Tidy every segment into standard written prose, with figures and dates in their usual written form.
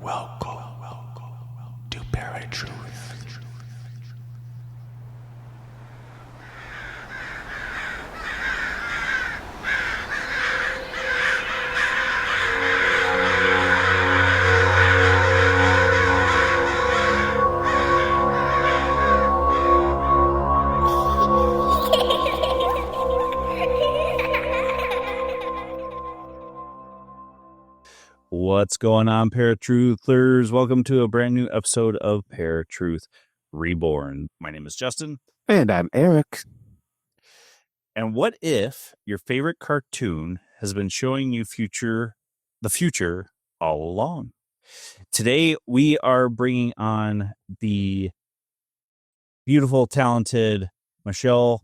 welcome to ParaTruth. What's going on, ParaTruthers? Welcome to a brand new episode of ParaTruth Reborn. My name is Justin. And I'm Erik. And what if your favorite cartoon has been showing you the future all along? Today, we are bringing on the beautiful, talented Michelle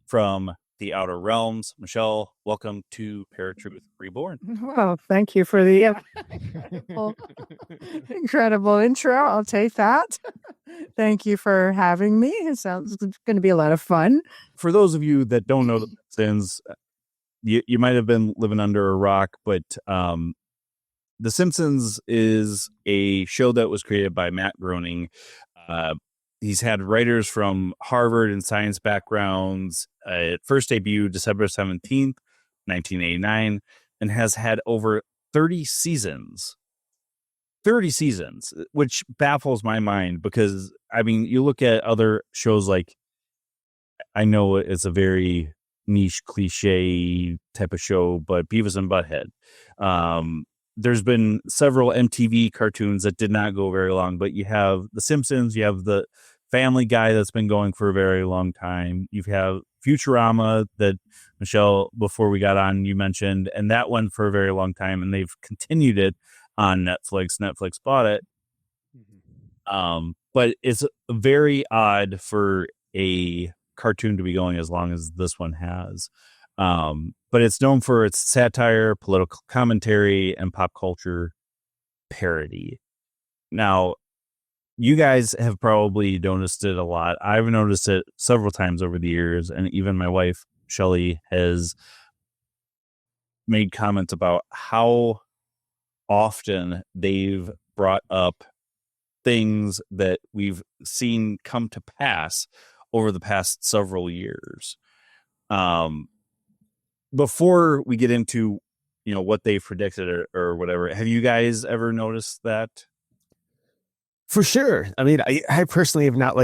from the Outer Realms. Michelle, welcome to ParaTruth Reborn. Well, thank you for the incredible intro. I'll take that. Thank you for having me. It sounds going to be a lot of fun. For those of you that don't know the Simpsons, you might have been living under a rock, but The Simpsons is a show that was created by Matt Groening. He's had writers from Harvard and science backgrounds. It first debuted December 17th, 1989, and has had over 30 seasons. 30 seasons, which baffles my mind because, I mean, you look at other shows like, I know it's a very niche cliche type of show, but Beavis and Butthead. There's been several MTV cartoons that did not go very long, but you have The Simpsons, you have the Family Guy that's been going for a very long time. You have Futurama that, Michelle, before we got on, you mentioned, and that went for a very long time, and they've continued it on Netflix. Netflix bought it. But it's very odd for a cartoon to be going as long as this one has. But it's known for its satire, political commentary, and pop culture parody. Now, you guys have probably noticed it a lot. I've noticed it several times over the years, and even my wife, Shelly, has made comments about how often they've brought up things that we've seen come to pass over the past several years. Before we get into, what they predicted or whatever, have you guys ever noticed that? For sure. I mean, I personally have not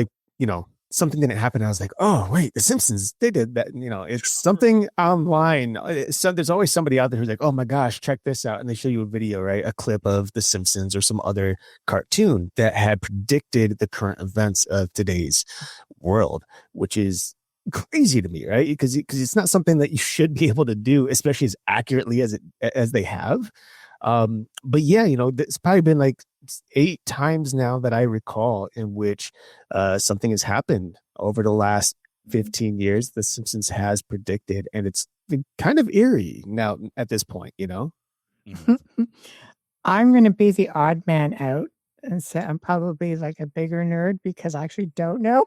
something didn't happen. I was like, oh, wait, The Simpsons, they did that. It's something online. So there's always somebody out there who's like, oh my gosh, check this out. And they show you a video, right? A clip of The Simpsons or some other cartoon that had predicted the current events of today's world, which is crazy to me, right? Because it's not something that you should be able to do, especially as accurately as they have. But yeah, it's probably been like 8 times now that I recall in which something has happened over the last 15 years. The Simpsons has predicted, and it's kind of eerie now at this point, I'm going to be the odd man out and say I'm probably like a bigger nerd because I actually don't know.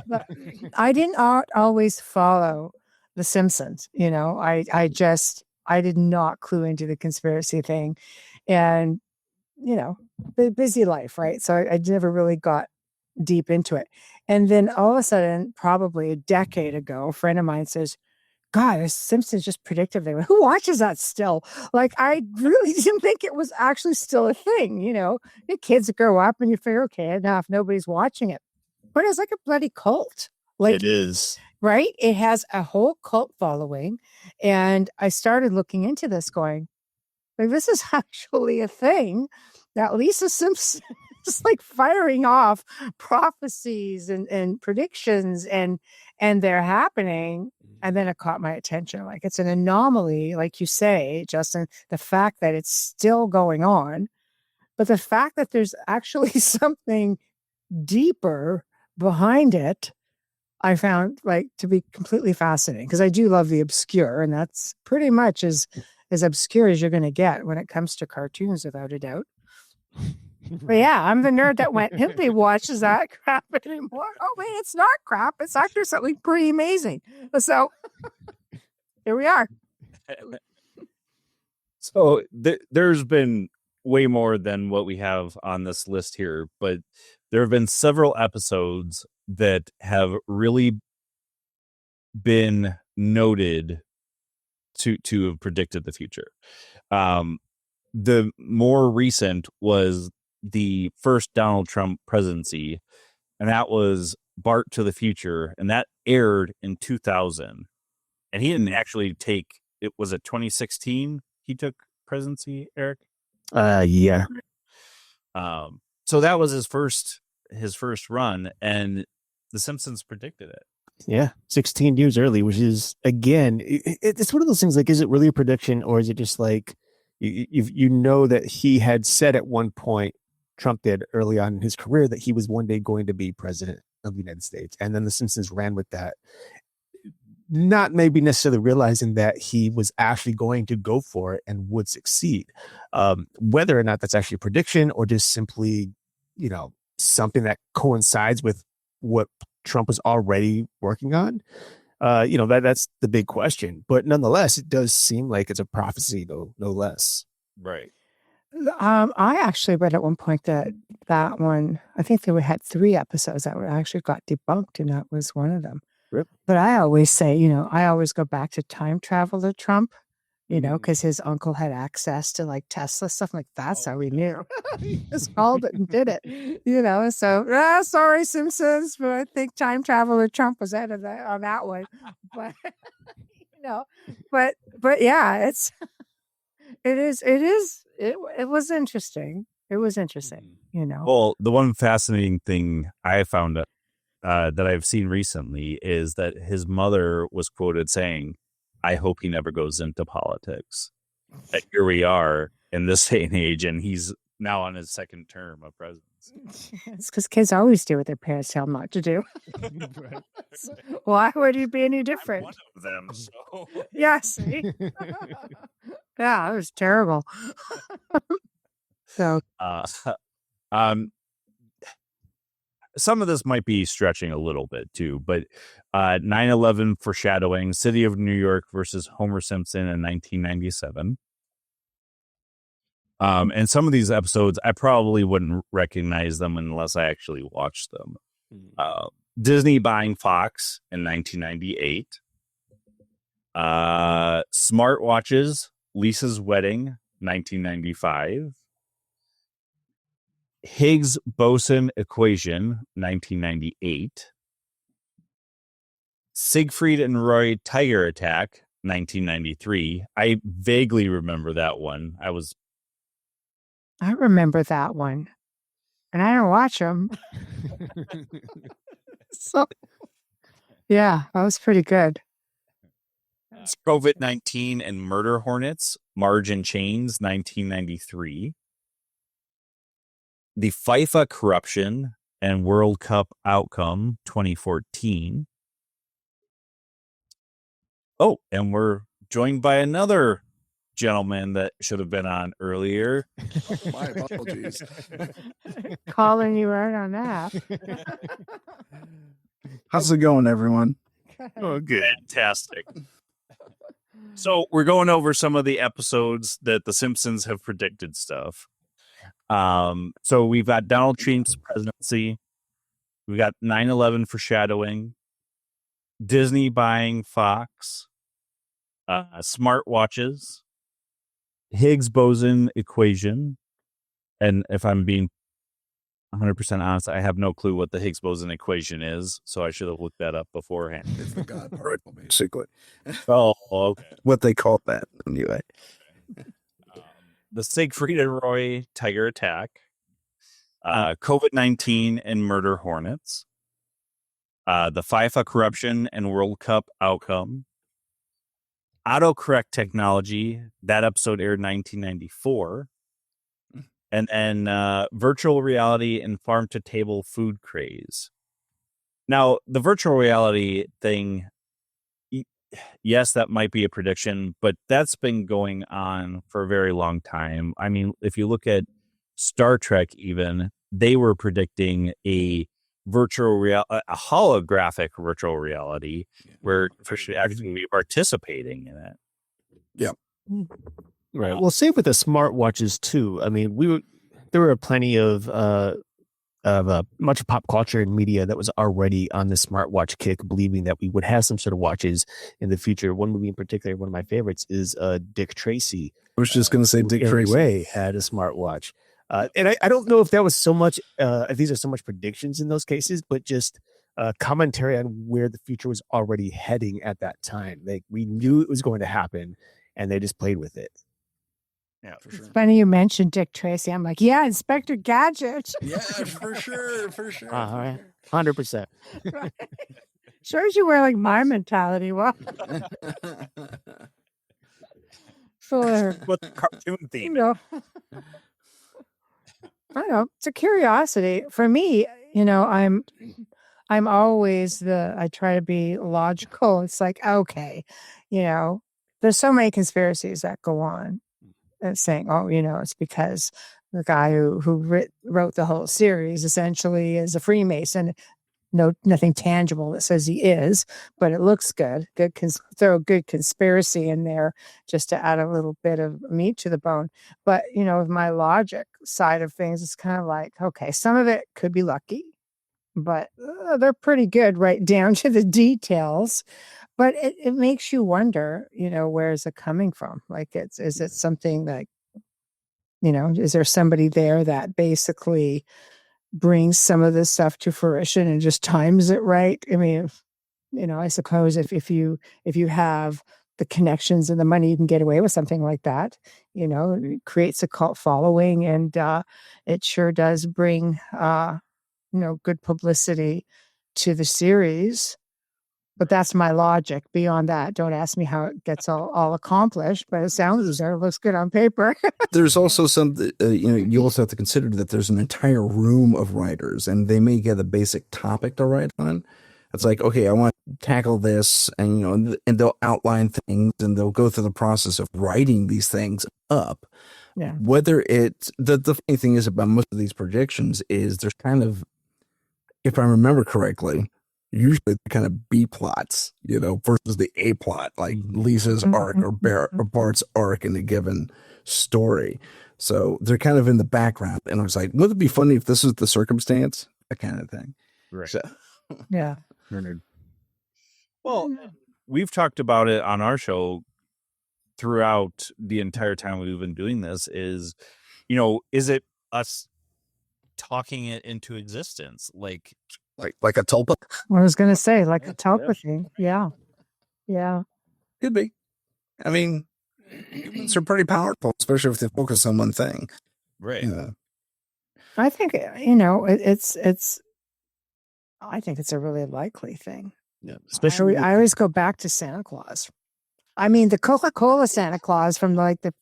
But I didn't always follow The Simpsons. I did not clue into the conspiracy thing, and the busy life, right? So I never really got deep into it. And then all of a sudden, probably a decade ago, a friend of mine says, God, The Simpsons just predicted they who watches that still? Like, I really didn't think it was actually still a thing. Your kids grow up and you figure, okay, enough, nobody's watching it. But it's like a bloody cult. Like, it is. Right? It has a whole cult following. And I started looking into this going, like, this is actually a thing that Lisa Simpson is like firing off prophecies and predictions and they're happening. And then it caught my attention. Like, it's an anomaly, like you say, Justin, the fact that it's still going on, but the fact that there's actually something deeper behind it, I found to be completely fascinating because I do love the obscure, and that's pretty much as obscure as you're going to get when it comes to cartoons, without a doubt. But yeah, I'm the nerd that went, nobody watches that crap anymore. Oh, wait, it's not crap. It's actually something pretty amazing. So here we are. So there's been way more than what we have on this list here, but there have been several episodes that have really been noted to have predicted the future. The more recent was the first Donald Trump presidency, and that was Bart to the Future, and that aired in 2000. And he didn't actually take it. Was it 2016 he took presidency, Eric? Yeah. So that was his first run, and the Simpsons predicted it. Yeah, 16 years early, which is, again, it's one of those things, like, is it really a prediction, or is it just like, you know that he had said at one point, Trump did early on in his career, that he was one day going to be president of the United States. And then the Simpsons ran with that, not maybe necessarily realizing that he was actually going to go for it and would succeed. Whether or not that's actually a prediction or just simply, something that coincides with what Trump was already working on, that's the big question. But nonetheless, it does seem like it's a prophecy, though, no less. Right. I actually read at one point that one, I think they had 3 episodes that actually got debunked, and that was one of them. Rip. But I always say, I always go back to time traveler Trump, because his uncle had access to like Tesla stuff. Like, that's how we knew. He just called it and did it, so sorry, Simpsons, but I think time traveler Trump was out of that on that one. But, but yeah, it was interesting. It was interesting, Well, the one fascinating thing I found that I've seen recently is that his mother was quoted saying, "I hope he never goes into politics." And here we are in this day and age, and he's now on his second term of presidency. It's because kids always do what their parents tell them not to do. Right. So why would he be any different? I'm one of them. So. Yeah, see? Yeah, it was terrible. So, some of this might be stretching a little bit too, but 9/11 foreshadowing, City of New York versus Homer Simpson in 1997. And some of these episodes, I probably wouldn't recognize them unless I actually watched them. Disney buying Fox in 1998. Smartwatches, Lisa's Wedding, 1995. Higgs-boson equation, 1998. Siegfried and Roy tiger attack, 1993. I vaguely remember that one. I remember that one. And I didn't watch them. So, yeah, that was pretty good. COVID-19 and murder hornets, Marge and Chains, 1993. The FIFA corruption and World Cup outcome, 2014. Oh, and we're joined by another gentleman that should have been on earlier. My apologies. Calling you right on that. How's it going, everyone? Oh, good. Fantastic. So we're going over some of the episodes that the Simpsons have predicted stuff. So we've got Donald Trump's presidency. We got 9/11 foreshadowing, Disney buying Fox, smartwatches, Higgs-boson equation. And if I'm being 100% honest, I have no clue what the Higgs-boson equation is, so I should have looked that up beforehand. It's the God particle, basically. Oh, okay. What they call that anyway. The Siegfried and Roy tiger attack, COVID-19 and murder hornets, the FIFA corruption and World Cup outcome, autocorrect technology. That episode aired 1994. And then virtual reality and farm to table food craze. Now, the virtual reality thing, yes, that might be a prediction, but that's been going on for a very long time. I mean, if you look at Star Trek, even, they were predicting a holographic virtual reality where fish actually be participating in it. Yeah. Right. Well, same with the smartwatches too. I mean, there were plenty of much pop culture and media that was already on the smartwatch kick, believing that we would have some sort of watches in the future. One movie in particular, one of my favorites, is Dick Tracy. I was just going to say Dick Tracy Way had a smartwatch. And I don't know if that was so much, if these are so much predictions in those cases, but just commentary on where the future was already heading at that time. Like, we knew it was going to happen, and they just played with it. Yeah, for It's funny you mentioned Dick Tracy. I'm like, yeah, Inspector Gadget. Yeah, for sure. 100%. Right. Shows you where like my mentality was. So, What the cartoon you theme? know, I don't know. It's a curiosity for me. You know, I'm always I try to be logical. It's like, okay, you know, there's so many conspiracies that go on and saying, oh, you know, it's because the guy who wrote the whole series essentially is a Freemason. Nothing tangible that says he is, but it looks good. Throw a good conspiracy in there just to add a little bit of meat to the bone. But, you know, with my logic side of things, it's kind of like, okay, some of it could be lucky, but they're pretty good right down to the details. But it makes you wonder, you know, where is it coming from? Like, is it something like, you know, is there somebody there that basically brings some of this stuff to fruition and just times it right? I mean, you know, I suppose if you have the connections and the money, you can get away with something like that. You know, it creates a cult following, and it sure does bring you know, good publicity to the series. But that's my logic. Beyond that, don't ask me how it gets all accomplished, but it sounds there, looks good on paper. There's also some, you know, you also have to consider that there's an entire room of writers, and they may get a basic topic to write on. It's like, okay, I want to tackle this, and, you know, and they'll outline things, and they'll go through the process of writing these things up. Yeah. Whether it's, the funny thing is about most of these predictions is there's kind of, if I remember correctly, usually kind of B plots, you know, versus the A plot, like Lisa's arc or Bart's arc in a given story. So they're kind of in the background. And I was like, wouldn't it be funny if this was the circumstance? That kind of thing. Right. So, Yeah. Well, we've talked about it on our show throughout the entire time we've been doing this is, you know, is it us talking it into existence? Like a tulpa? I was going to say, like a telepathy. Yeah. Yeah. Could be. I mean, humans are pretty powerful, especially if they focus on one thing. Right. Yeah. I think, you know, I think it's a really likely thing. Yeah. Especially I always go back to Santa Claus. I mean, the Coca-Cola Santa Claus from like the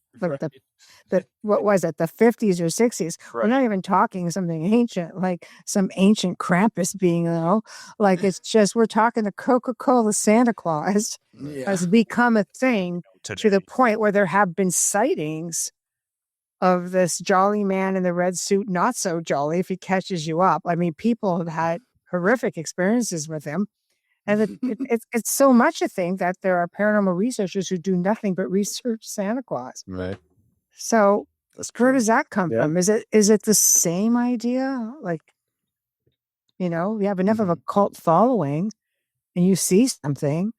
what was it, the 50s or 60s? Right. We're not even talking something ancient, like some ancient Krampus being, you know, like it's just, we're talking the Coca-Cola Santa Claus has become a thing to the point where there have been sightings of this jolly man in the red suit, not so jolly if he catches you up. I mean, people have had horrific experiences with him. And it's so much a thing that there are paranormal researchers who do nothing but research Santa Claus. right. So where does that come Yeah. from? Is it the same idea? Like, you know, you have enough of a cult following and you see something.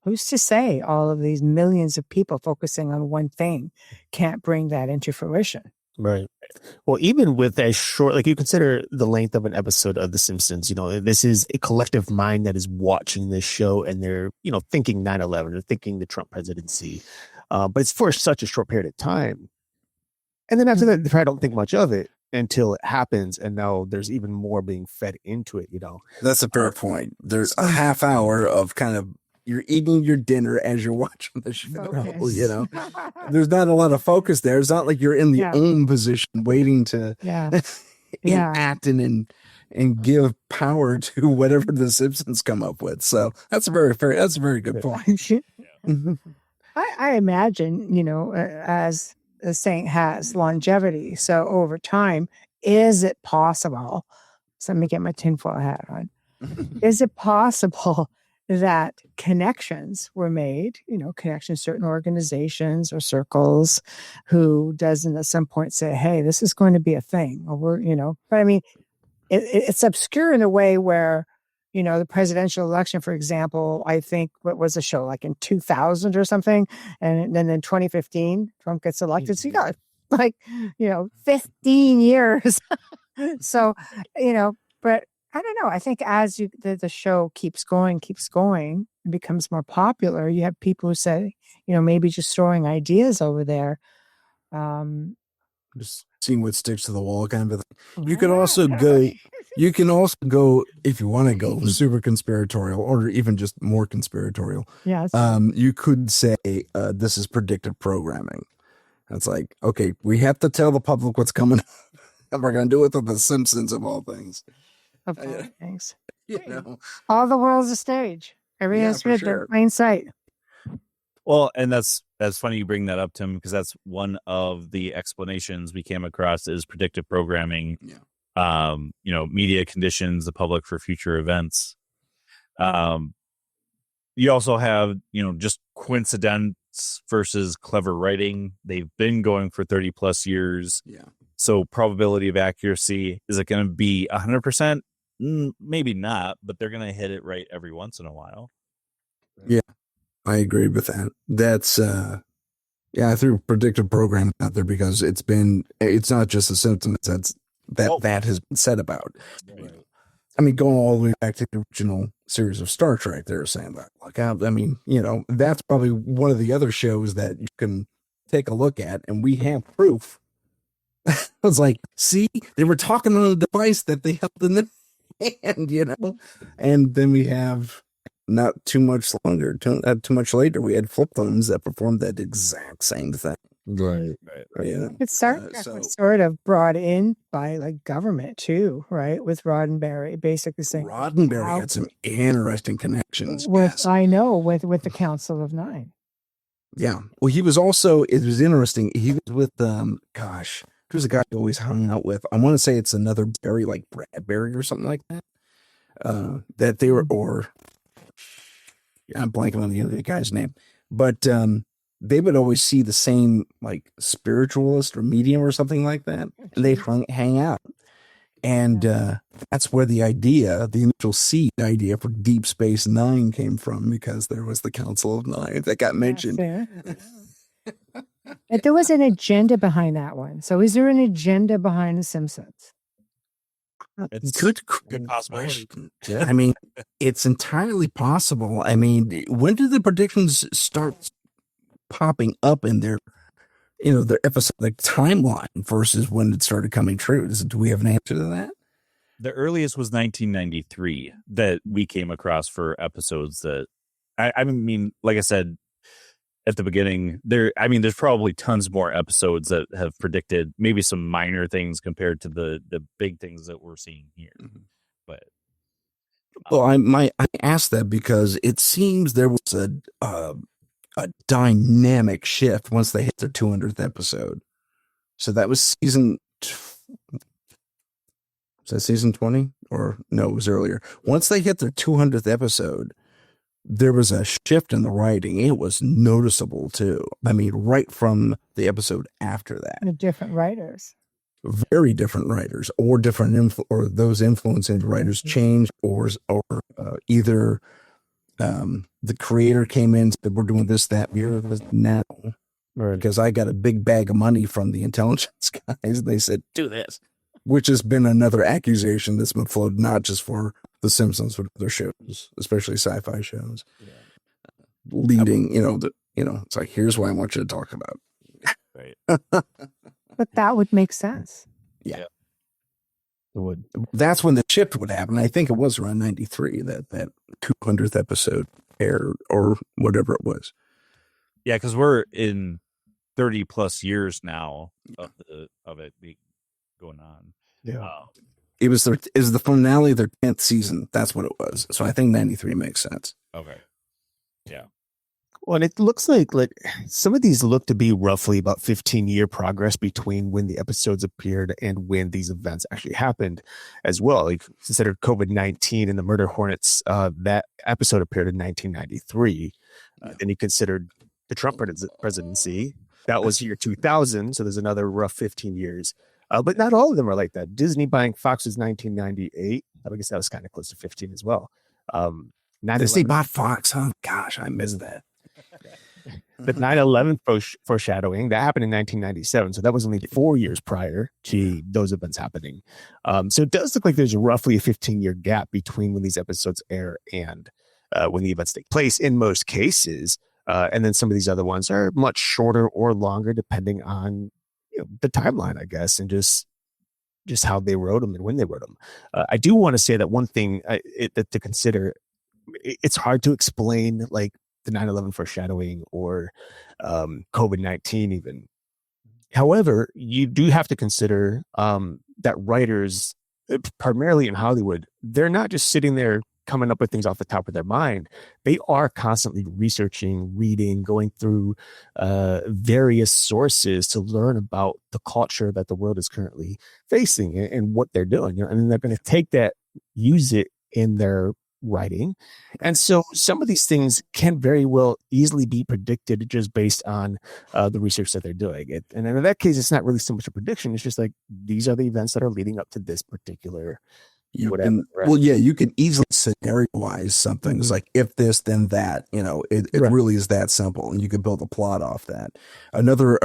Who's to say all of these millions of people focusing on one thing can't bring that into fruition? Right. Well, even with a short, like you consider the length of an episode of The Simpsons, you know, this is a collective mind that is watching this show and they're, you know, thinking 9/11 or thinking the Trump presidency. But it's for such a short period of time. And then after that, they probably don't think much of it until it happens. And now there's even more being fed into it, you know. That's a fair point. There's a half hour of kind of, you're eating your dinner as you're watching the show, Focus. you know. There's not a lot of focus there. It's not like you're in the Yeah. own position waiting to Yeah. Yeah. enact and give power to whatever the Simpsons come up with. So that's a very good point. I imagine, you know, as the saying has longevity. So over time, is it possible? So let me get my tinfoil hat on. Is it possible that connections were made, connections, certain organizations or circles who doesn't at some point say, hey, this is going to be a thing, or but I mean, it's obscure in a way where, the presidential election, for example, I think what was the show like in 2000 or something. And then in 2015, Trump gets elected. So you got 15 years. So, but I don't know. I think as the show keeps going, it becomes more popular. You have people who say, maybe just throwing ideas over there. Just seeing what sticks to the wall kind of thing. You can also go if you want to go super conspiratorial or even just more conspiratorial. Yeah. You could say this is predictive programming. It's like, okay, we have to tell the public what's coming up, and we're going to do it with the Simpsons of all things. Of all things. All the world's a stage. Everything has to be plain sight. Well, and that's funny you bring that up, Tim, because that's one of the explanations we came across is predictive programming. Yeah. Media conditions the public for future events. You also have, just coincidence versus clever writing. They've been going for 30 plus years. Yeah. So probability of accuracy, is it going to be 100%? Maybe not, but they're going to hit it right every once in a while. Yeah. I agree with that. That's I threw predictive programming out there because it's not just the Simpsons that has been said about. Right. I mean, going all the way back to the original series of Star Trek, they were saying that. Look out! I mean, that's probably one of the other shows that you can take a look at, and we have proof. I was like, see, they were talking on a device that they held in the hand, and then we have. Not too much longer, too much later, we had flip phones that performed that exact same thing. Right. Yeah. It's sort of brought in by like government too, right? With Roddenberry, basically saying Roddenberry had some interesting connections. I know with the Council of Nine. Yeah. Well, he was also. It was interesting. He was with there's a guy he always hung out with. I want to say it's another Barry, like Bradbury or something like that. That they were I'm blanking on the other guy's name, but they would always see the same like spiritualist or medium or something like that, and they'd hang out. And that's where the initial seed idea for Deep Space Nine came from, because there was the Council of Nine that got mentioned. But there was an agenda behind that one. So is there an agenda behind The Simpsons? It's good possibility. I mean, it's entirely possible. I mean, when did the predictions start popping up in their episodic timeline versus when it started coming true? Do we have an answer to that? The earliest was 1993 that we came across for episodes that, I mean, like I said at the beginning, there's probably tons more episodes that have predicted maybe some minor things compared to the big things that we're seeing here. Mm-hmm. But I asked that because it seems there was a dynamic shift once they hit their 200th episode. So that was season 20? Or no, it was earlier. Once they hit their 200th episode, there was a shift in the writing. It was noticeable too. I mean, right from the episode after that. The different writers. Very different writers, or different or those influencing writers changed, or either the creator came in and said, we're doing this, that, now. Right. Because I got a big bag of money from the intelligence guys. They said, do this. Which has been another accusation that's been floated, not just for The Simpsons, but other shows, especially sci-fi shows. Yeah. Leading, it's like, here's what I want you to talk about. Right. But that would make sense. Yeah. It would. That's when the shift would happen. I think it was around 93 that 200th episode aired, or whatever it was. Yeah, because we're in 30 plus years now of it going on. Yeah. It was the finale of their 10th season. That's what it was. So I think 93 makes sense. Okay. Yeah. Well, and it looks like some of these look to be roughly about 15-year progress between when the episodes appeared and when these events actually happened as well. Like considered COVID-19 and the Murder Hornets, that episode appeared in 1993. Then you considered the Trump presidency. That was year 2000. So there's another rough 15 years. But not all of them are like that. Disney buying Fox was 1998. I guess that was kind of close to 15 as well. Disney bought Fox, huh? Gosh, I missed that. The 9/11 foreshadowing that happened in 1997, so that was only 4 years prior to those events happening. So it does look like there's roughly a 15-year gap between when these episodes air and when the events take place in most cases. And then some of these other ones are much shorter or longer, depending on the timeline, I guess, and just how they wrote them and when they wrote them. I do want to say that one thing to consider. It's hard to explain like the 9/11 foreshadowing or COVID-19 even. However, you do have to consider that writers, primarily in Hollywood, they're not just sitting there coming up with things off the top of their mind. They are constantly researching, reading, going through various sources to learn about the culture that the world is currently facing and what they're doing. And then they're going to take that, use it in their writing. And so some of these things can very well easily be predicted just based on the research that they're doing. And in that case, it's not really so much a prediction. It's just like, these are the events that are leading up to this particular whatever. Right? Well, yeah, you can easily scenario-wise something. It's like, if this, then that. It Right. really is that simple, and you can build a plot off that. Another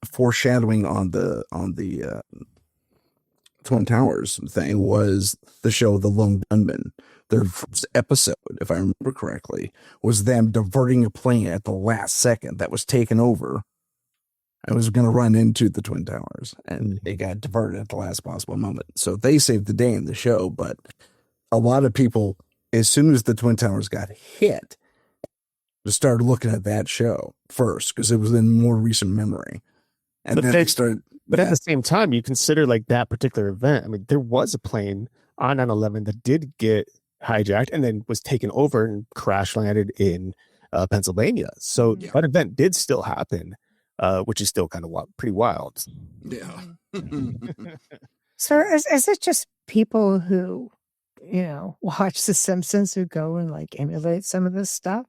foreshadowing on the Twin Towers thing was the show The Lone Gunmen. Their first episode, if I remember correctly, was them diverting a plane at the last second that was taken over. I was going to run into the Twin Towers, and it got diverted at the last possible moment. So they saved the day in the show, but a lot of people, as soon as the Twin Towers got hit, just started looking at that show first because it was in more recent memory. And But then they- they started... But at the same time, you consider like that particular event. I mean, there was a plane on 9/11 that did get hijacked and then was taken over and crash landed in Pennsylvania. So Yeah. that event did still happen, which is still kind of pretty wild. Yeah. So is it just people who, watch The Simpsons who go and like emulate some of this stuff?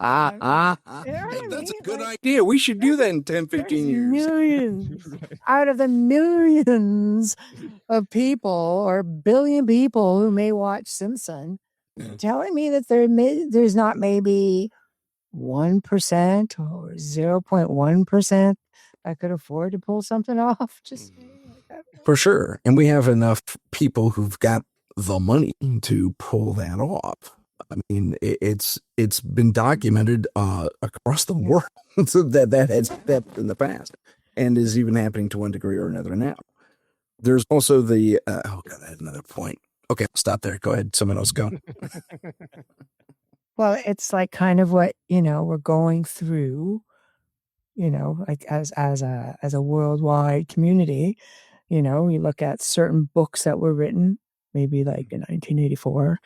You know what I That's mean? a good Like, idea. We should do that in 10, there's 15 years. millions out of the millions of people or billion people who may watch Simpson, Yeah. telling me that there's not maybe 1% or 0.1% I could afford to pull something off. Just saying, like that. For sure. And we have enough people who've got the money to pull that off. I mean, it's been documented across the world so that has happened in the past and is even happening to one degree or another now. There's also the oh god, I had another point. Okay, I'll stop there. Go ahead. Someone else go. Well, it's like kind of what we're going through, like as a worldwide community. We look at certain books that were written maybe like in 1984.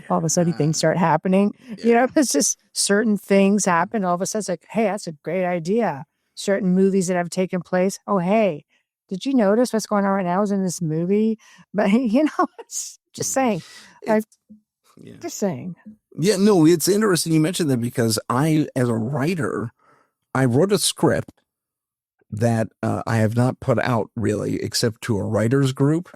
All of a sudden things start happening. It's just certain things happen. All of a sudden it's like, hey, that's a great idea. Certain movies that have taken place. Oh, hey, did you notice what's going on right now is in this movie? But it's just saying. Just saying. Yeah, no, it's interesting you mentioned that because I, as a writer, I wrote a script that I have not put out really, except to a writers group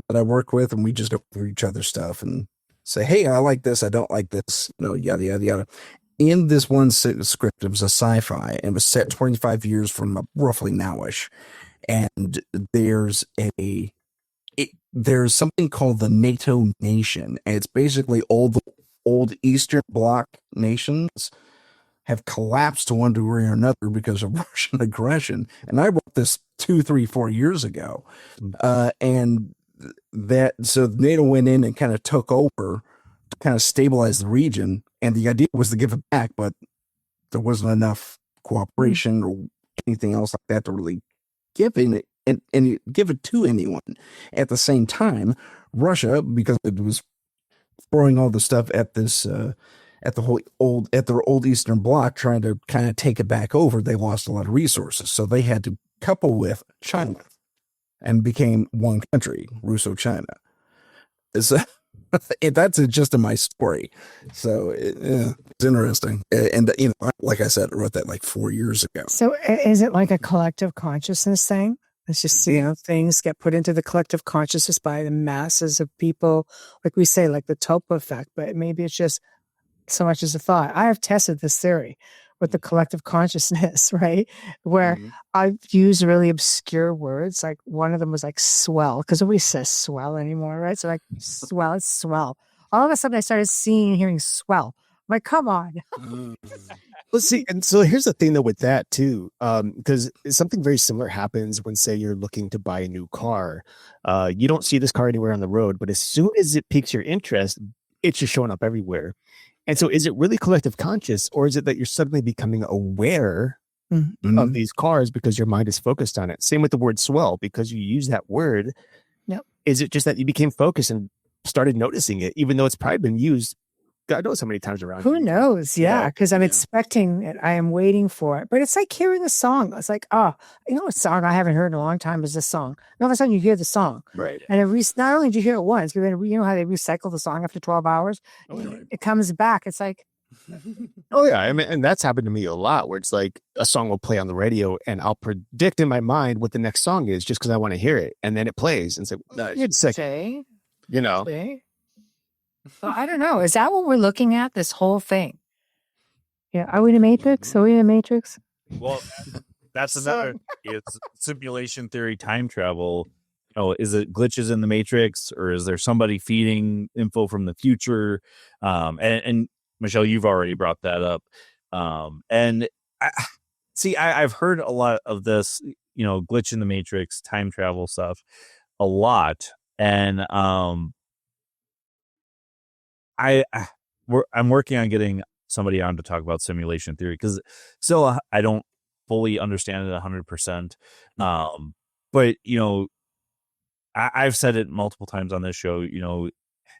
that I work with, and we just go through each other's stuff and say, hey, I like this, I don't like this, yada, yada, yada. In this one script, it was a sci-fi, and it was set 25 years from roughly nowish. And there's something called the NATO nation, and it's basically old Eastern Bloc nations have collapsed to one degree or another because of Russian aggression. And I wrote this 2, 3, 4 years ago, and so NATO went in and kind of took over to kind of stabilize the region, and the idea was to give it back, but there wasn't enough cooperation or anything else like that to really give it and give it to anyone. At the same time, Russia, because it was throwing all the stuff at this at their old Eastern Bloc, trying to kind of take it back over, they lost a lot of resources. So they had to couple with China and became one country, Russo China. So that's just in my story. So it's interesting. And, like I said, I wrote that like 4 years ago. So is it like a collective consciousness thing? It's just, things get put into the collective consciousness by the masses of people, like we say, like the Topa effect, but maybe it's just so much as a thought. I have tested this theory with the collective consciousness, right? Where I've used really obscure words. Like one of them was like swell, because nobody says swell anymore, right? So like swell, it's swell. All of a sudden I started hearing swell. I'm like, come on. Let's see. And so here's the thing though with that too, because something very similar happens when, say, you're looking to buy a new car. You don't see this car anywhere on the road, but as soon as it piques your interest, it's just showing up everywhere. And so is it really collective conscious, or is it that you're suddenly becoming aware of these cars because your mind is focused on it? Same with the word swell, because you use that word. Yep. Is it just that you became focused and started noticing it, even though it's probably been used God knows how many times around? Who knows? Yeah, because I'm expecting it. I am waiting for it. But it's like hearing a song. It's like, a song I haven't heard in a long time is this song. And all of a sudden you hear the song. Right. And not only do you hear it once, but then you know how they recycle the song after 12 hours? It comes back. It's like... Oh, yeah. I mean, and that's happened to me a lot, where it's like a song will play on the radio and I'll predict in my mind what the next song is just because I want to hear it. And then it plays. And it's like, wait a second. Well, I don't know. Is that what we're looking at? This whole thing? Yeah. Are we in a matrix? Are we in a matrix? Well, that's another. It's simulation theory, time travel. Is it glitches in the matrix, or is there somebody feeding info from the future? And Michelle, you've already brought that up. And I've heard a lot of this, glitch in the matrix, time travel stuff, a lot, and I'm working on getting somebody on to talk about simulation theory, because still I don't fully understand it 100%. But I've said it multiple times on this show.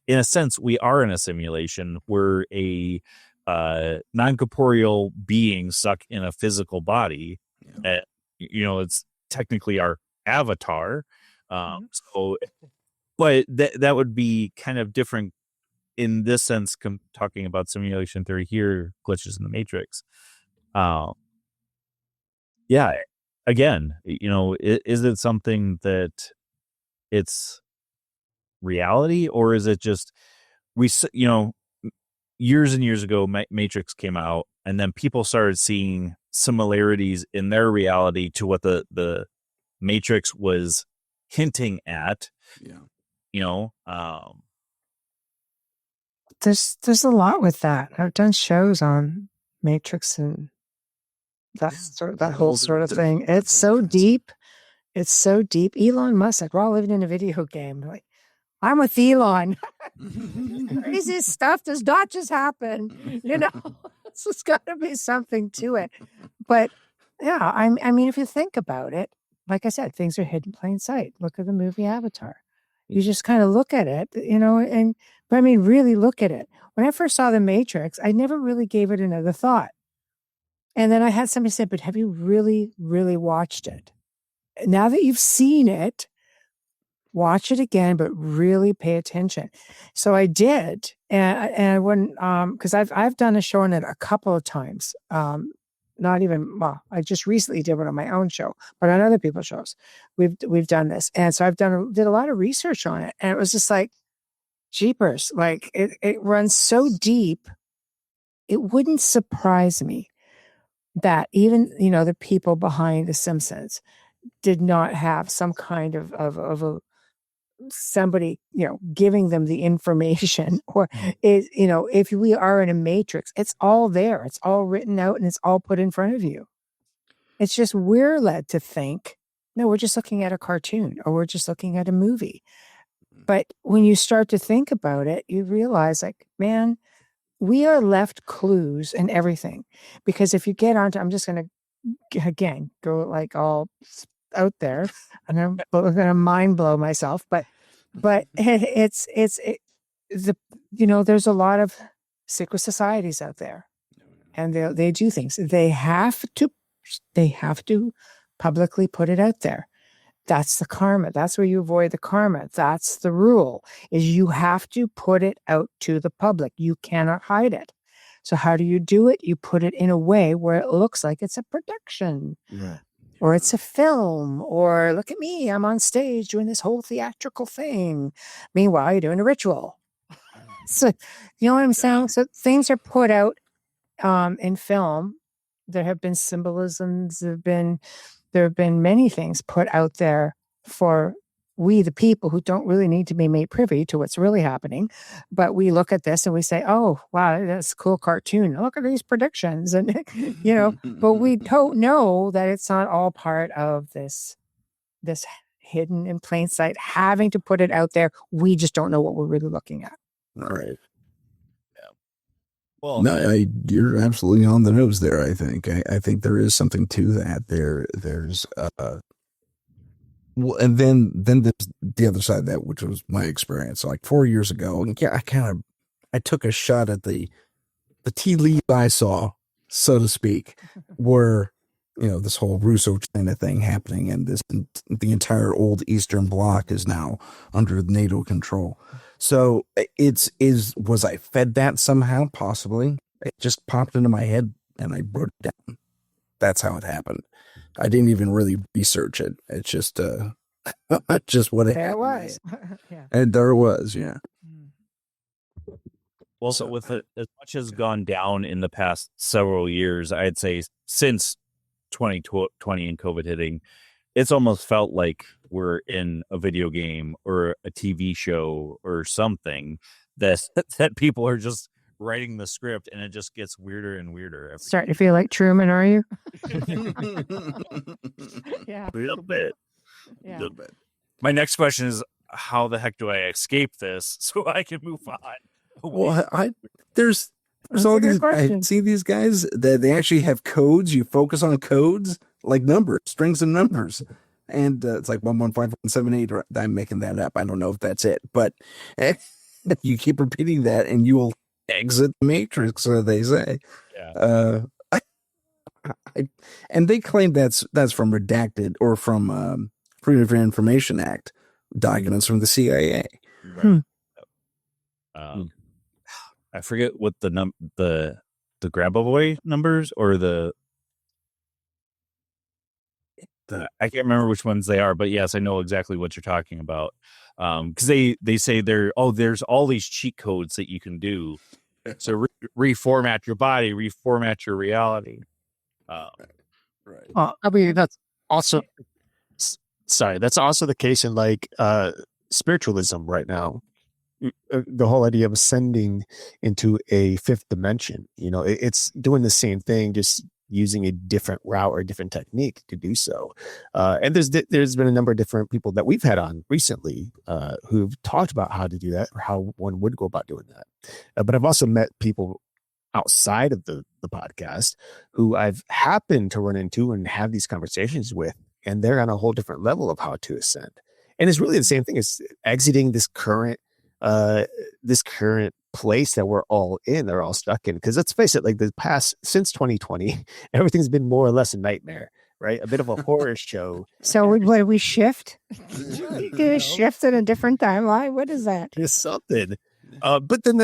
In a sense, we are in a simulation. We're a non-corporeal being stuck in a physical body. It's technically our avatar. So, but that would be kind of different in this sense, talking about simulation theory here, glitches in the matrix. Again, is it something that it's reality, or is it just years and years ago, Matrix came out, and then people started seeing similarities in their reality to what the Matrix was hinting at. There's a lot with that. I've done shows on Matrix and that whole sort of thing. It's so deep. It's so deep. Elon Musk said, we're all living in a video game. Like, I'm with Elon. Crazy stuff does not just happen. It's just got to be something to it. But yeah, I mean, if you think about it, like I said, things are hidden in plain sight. Look at the movie Avatar. You just kind of look at it, but I mean, really look at it. When I first saw The Matrix, I never really gave it another thought. And then I had somebody say, but have you really, really watched it? Now that you've seen it, watch it again, but really pay attention. So I did. And when, because I've done a show on it a couple of times. I just recently did one on my own show, but on other people's shows, we've done this. And so did a lot of research on it. And it was just like, jeepers, like it runs so deep. It wouldn't surprise me that even, the people behind The Simpsons did not have some kind of a somebody, giving them the information, or if we are in a matrix, it's all there. It's all written out and it's all put in front of you. It's just we're led to think, no, we're just looking at a cartoon or we're just looking at a movie. But when you start to think about it, you realize, like, man, we are left clues in everything. Because if you get onto, I'm just going to, again, go like all out there, and I'm going to mind blow myself, but there's a lot of secret societies out there, and they do things. They have to publicly put it out there. That's the karma. That's where you avoid the karma. That's the rule, is you have to put it out to the public. You cannot hide it. So how do you do it? You put it in a way where it looks like it's a production, or it's a film, or look at me, I'm on stage doing this whole theatrical thing. Meanwhile, you're doing a ritual. So, you know what I'm saying? So things are put out in film. There have been symbolisms. There have been many things put out there for we, the people who don't really need to be made privy to what's really happening. But we look at this and we say, oh, wow, that's a cool cartoon. Look at these predictions. And, but we don't know that it's not all part of this hidden in plain sight, having to put it out there. We just don't know what we're really looking at. All right. Well, No, you're absolutely on the nose there. I think. I think there is something to that. There's well, and then there's the other side of that, which was my experience. Like 4 years ago, and I took a shot at the tea leaf I saw, so to speak, where this whole Russo-China thing happening, and the entire old Eastern Bloc is now under NATO control. So was I fed that somehow? Possibly. It just popped into my head and I wrote it down. That's how it happened. I didn't even really research it. It's just just what it There it happened. was. Yeah. And there it was, yeah. Well, so with it, as much has gone down in the past several years, I'd say since 2020 and COVID hitting, it's almost felt like we're in a video game or a TV show or something that people are just writing the script, and it just gets weirder and weirder. Starting to feel like Truman, are you? Yeah. A little bit. Yeah. A little bit. My next question is, how the heck do I escape this so I can move on? Well, there's That's all a good these. I question. see these guys that they actually have codes. You focus on codes like numbers, strings and numbers, and it's like 115.178. Or I'm making that up. I don't know if that's it, but you keep repeating that, and you will exit the matrix, so they say. Yeah. And they claim that's from redacted or from Freedom of Information Act documents from the CIA. I forget what the Grandpa Boy numbers or the I can't remember which ones they are, but yes, I know exactly what you're talking about. Because they say there's all these cheat codes that you can do. So reformat your body, reformat your reality. Right. I mean, that's also that's also the case in like spiritualism right now. The whole idea of ascending into a fifth dimension, it's doing the same thing, just using a different route or a different technique to do so. And there's been a number of different people that we've had on recently who've talked about how to do that or how one would go about doing that. But I've also met people outside of the podcast who I've happened to run into and have these conversations with, and they're on a whole different level of how to ascend. And it's really the same thing as exiting this current place that we're all in, they're all stuck in. Because let's face it, like the past, since 2020, everything's been more or less a nightmare, right? A bit of a horror show. So would we shift? Do a shift in a different timeline? What is that? It's something. But then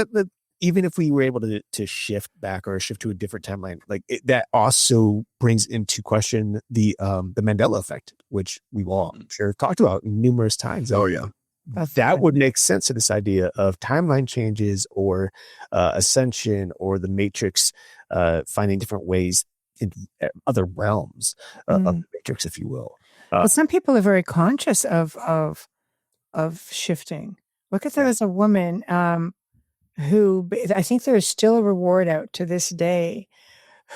even if we were able to shift back or shift to a different timeline, like that also brings into question the Mandela effect, which we've all sure talked about numerous times. Oh yeah. That would make sense to this idea of timeline changes or ascension or the matrix, finding different ways in other realms of the matrix, if you will. Well, some people are very conscious of shifting. Look at there was a woman who, I think there's still a reward out to this day,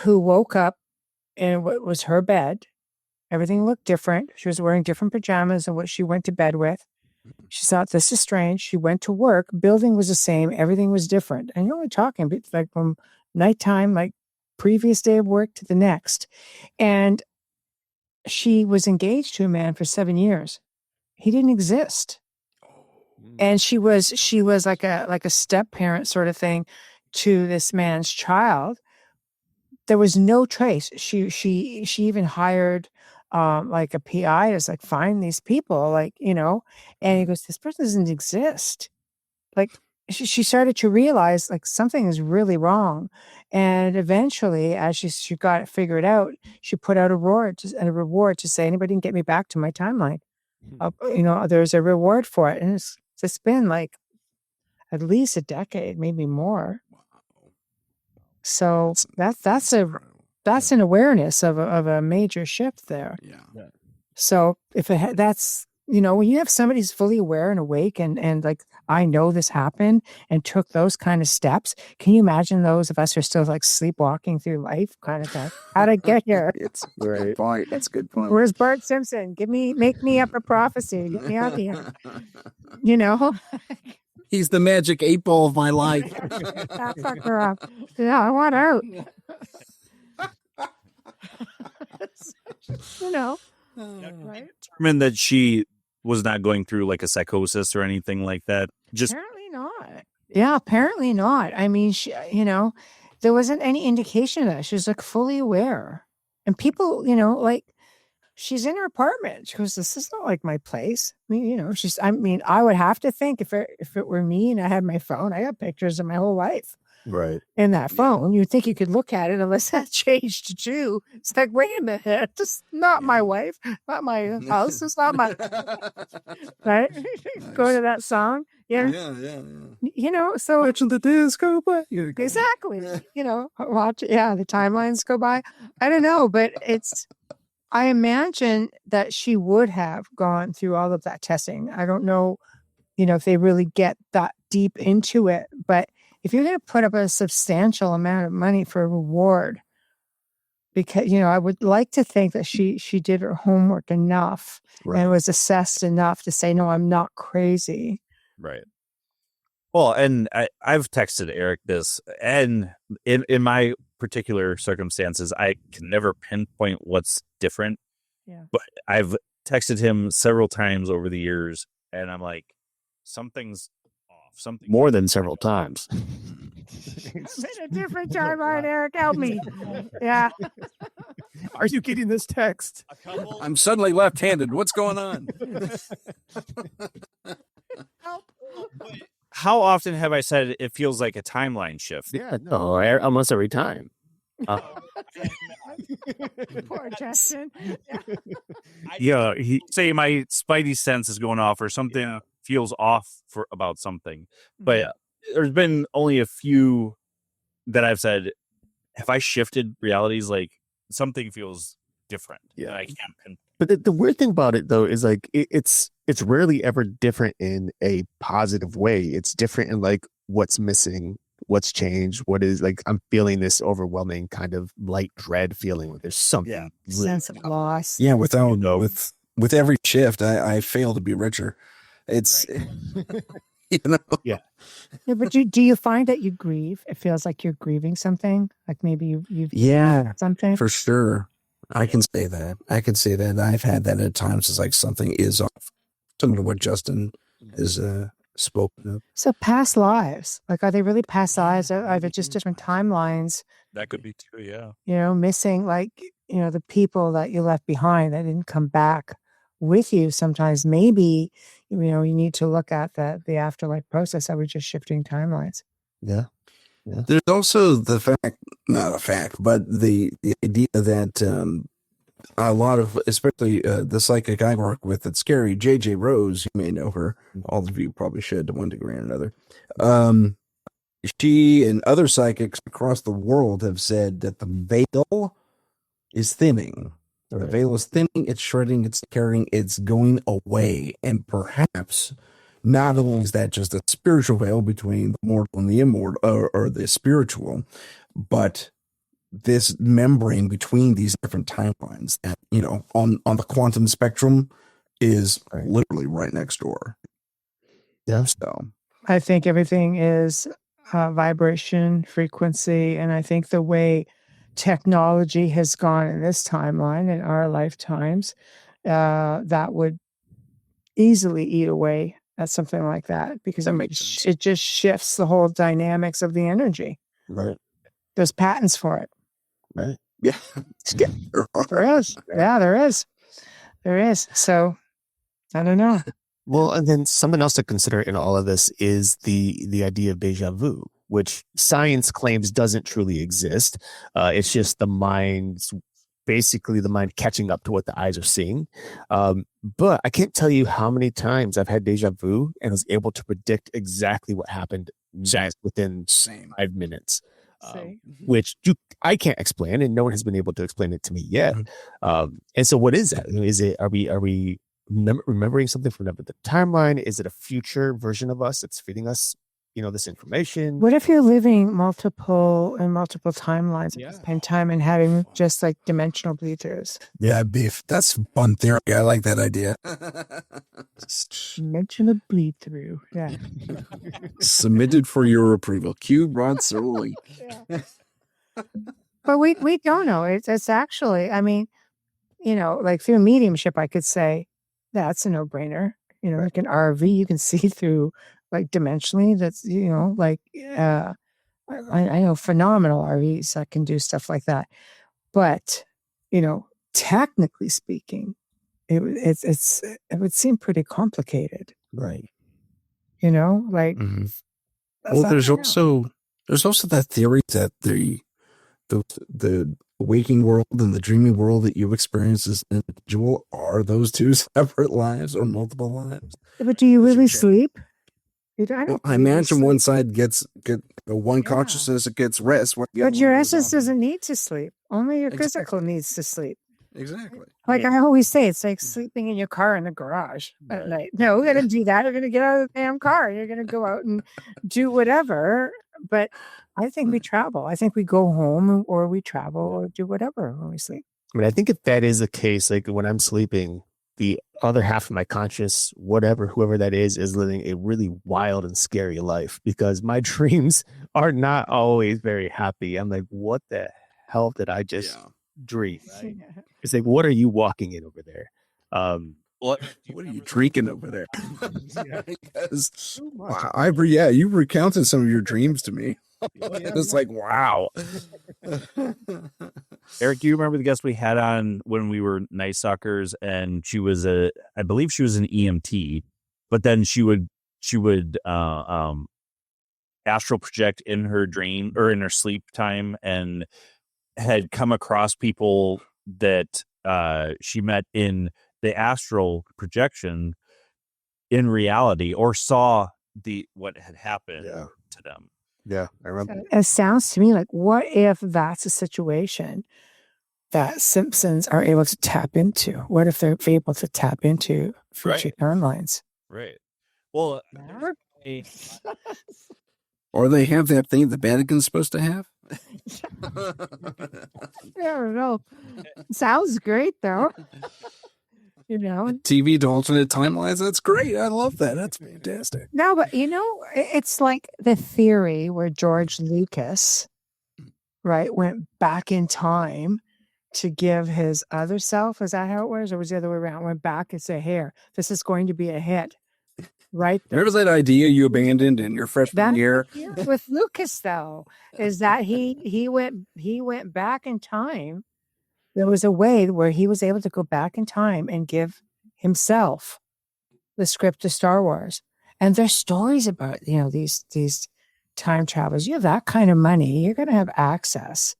who woke up in what was her bed. Everything looked different. She was wearing different pajamas than what she went to bed with. She thought, this is strange. She went to work. Building was the same. Everything was different. And you're only talking like from nighttime, like previous day of work to the next. And she was engaged to a man for 7 years. He didn't exist. And she was like a step parent sort of thing. to this man's child. There was no trace. She even hired like a PI to like find these people, like, and he goes, this person doesn't exist. Like she started to realize like something is really wrong. And eventually, as she got it figured out, she put out a reward to say, anybody can get me back to my timeline. There's a reward for it. And it's been like at least a decade, maybe more. So that's an awareness of a major shift there. Yeah. So if that's, when you have somebody who's fully aware and awake and like, I know this happened and took those kind of steps. Can you imagine those of us who are still like sleepwalking through life kind of thing? How'd I get here? It's good point. That's a good point. Where's Bart Simpson? Make me up a prophecy. Get me out of here. He's the magic 8 ball of my life. That fucker up. Yeah, I want out. Right? Determined that she was not going through like a psychosis or anything like that. Just apparently not. Yeah, apparently not. I mean, she, there wasn't any indication of that. She was like fully aware, and people, like. She's in her apartment. She goes, this is not like my place. I mean, I would have to think if it were me and I had my phone, I got pictures of my whole life. Right. In that phone. You'd think you could look at it unless that changed too. It's like, wait a minute, this is not my wife, not my house. It's not my right? Nice. Go to that song. Yeah. So watching the days go by. Exactly. Watch the timelines go by. I don't know, but I imagine that she would have gone through all of that testing. I don't know, if they really get that deep into it. But if you're going to put up a substantial amount of money for a reward, because, I would like to think that she did her homework enough and was assessed enough to say, no, I'm not crazy. Right. Well, and I've texted Erik this, and in my particular circumstances, I can never pinpoint what's different. Yeah. But I've texted him several times over the years, and I'm like, something's off. Something more than several times. It's been a different timeline, Erik. Help me. Yeah. Are you getting this text? I'm suddenly left-handed. What's going on? Help. How often have I said it feels like a timeline shift? Yeah, no, almost every time. Poor Justin. Yeah, he say my spidey sense is going off or something feels off about something. But there's been only a few that I've said, have I shifted realities? Like something feels different. Yeah, I can't pinpoint. But the weird thing about it though is like it's rarely ever different in a positive way. It's different in like what's missing, what's changed, what is like I'm feeling this overwhelming kind of light dread feeling where there's something sense of loss. Yeah, with every shift, I fail to be richer. It's Yeah, but do you find that you grieve? It feels like you're grieving something, like maybe you've something for sure. I can say that. I've had that at times. It's like something is off. Similar to what Justin has spoken of. So past lives, like, are they really past lives? Are they just different timelines? That could be too, yeah. Missing like, the people that you left behind that didn't come back with you. Sometimes maybe, you need to look at the afterlife process. Are we just shifting timelines? Yeah. There's also not a fact, but the idea that a lot of, especially the psychic I work with that's scary, JJ Rose, you may know her. All of you probably should to one degree or another. She and other psychics across the world have said that the veil is thinning. The veil is thinning, it's shredding, it's tearing, it's going away. And perhaps not only is that just a spiritual veil between the mortal and the immortal, or the spiritual, but this membrane between these different timelines that, on the quantum spectrum is literally right next door. Yeah. So I think everything is vibration, frequency, and I think the way technology has gone in this timeline in our lifetimes, that would easily eat away at something like that, because it just shifts the whole dynamics of the energy. Right. There's patents for it. Right. Yeah. There is. Yeah, there is. There is. So I don't know. Well, and then something else to consider in all of this is the idea of deja vu, which science claims doesn't truly exist. It's just the mind's basically the mind catching up to what the eyes are seeing. But I can't tell you how many times I've had deja vu and was able to predict exactly what happened just within 5 minutes. Which I can't explain, and no one has been able to explain it to me yet. And so, what is that? Is it? Are we remembering something from the timeline? Is it a future version of us that's feeding us, this information? What if you're living multiple timelines at the same time and having just like dimensional bleed-throughs? Yeah, beef. That's fun theory. I like that idea. Dimensional bleed-through. Yeah. Submitted for your approval. Cue Rod Serling. But we don't know. It's actually, I mean, like through mediumship, I could say that's a no-brainer. Like an RV, you can see through like dimensionally. That's, like I know phenomenal RVs that can do stuff like that. But, technically speaking, it would seem pretty complicated. Right. Like Well, there's also that theory that the waking world and the dreaming world that you experience as an individual are those two separate lives or multiple lives. But do you really sleep? I imagine one side gets one consciousness, it gets rest. But your essence doesn't need to sleep. Only your physical needs to sleep. Exactly. Like I always say, it's like sleeping in your car in the garage at night. No, we're going to do that. You're going to get out of the damn car. You're going to go out and do whatever. But I think we travel. I think we go home or we travel or do whatever when we sleep. I mean, I think if that is the case, like when I'm sleeping, the other half of my conscious, whoever that is living a really wild and scary life because my dreams are not always very happy. I'm like, what the hell did I just dream? Right? It's like, what are you walking in over there? What are you drinking over there? Because you recounted some of your dreams to me. It's like, wow. Erik, do you remember the guest we had on when we were Night Stalkers, and she was I believe she was an EMT, but then she would astral project in her dream or in her sleep time, and had come across people that she met in the astral projection in reality, or saw what had happened to them. Yeah, I remember. It sounds to me like, what if that's a situation that Simpsons are able to tap into? What if they're able to tap into future timelines? Right. Well, or they have that thing the Vatican's supposed to have. I don't know. Sounds great though. TV to alternate timelines. That's great. I love that. That's fantastic. No, but it's like the theory where George Lucas, went back in time to give his other self. Is that how it was? Or was it the other way around? Went back and said, here, this is going to be a hit. Right. Remember that idea you abandoned in your freshman year? With Lucas, though, is that he went back in time. There was a way where he was able to go back in time and give himself the script to Star Wars. And there's stories about, these time travelers. You have that kind of money, you're going to have access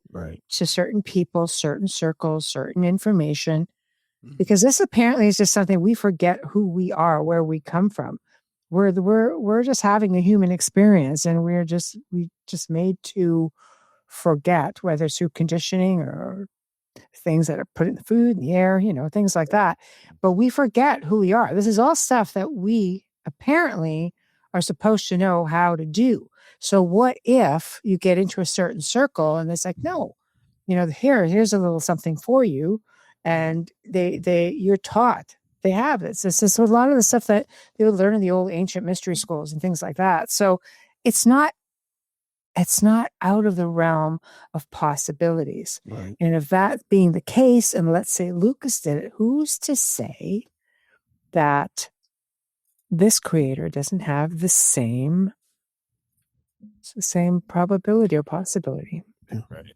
to certain people, certain circles, certain information. Because this apparently is just something we forget who we are, where we come from. We're just having a human experience, and we just made to forget, whether it's through conditioning or things that are put in the food, in the air, things like that. But we forget who we are. This is all stuff that we apparently are supposed to know how to do. So what if you get into a certain circle and it's like, no, here's a little something for you. And you're taught. They have this. This is a lot of the stuff that they would learn in the old ancient mystery schools and things like that. So it's not out of the realm of possibilities. Right. And if that being the case, and let's say Lucas did it, who's to say that this creator doesn't have the same It's the same probability or possibility. Right.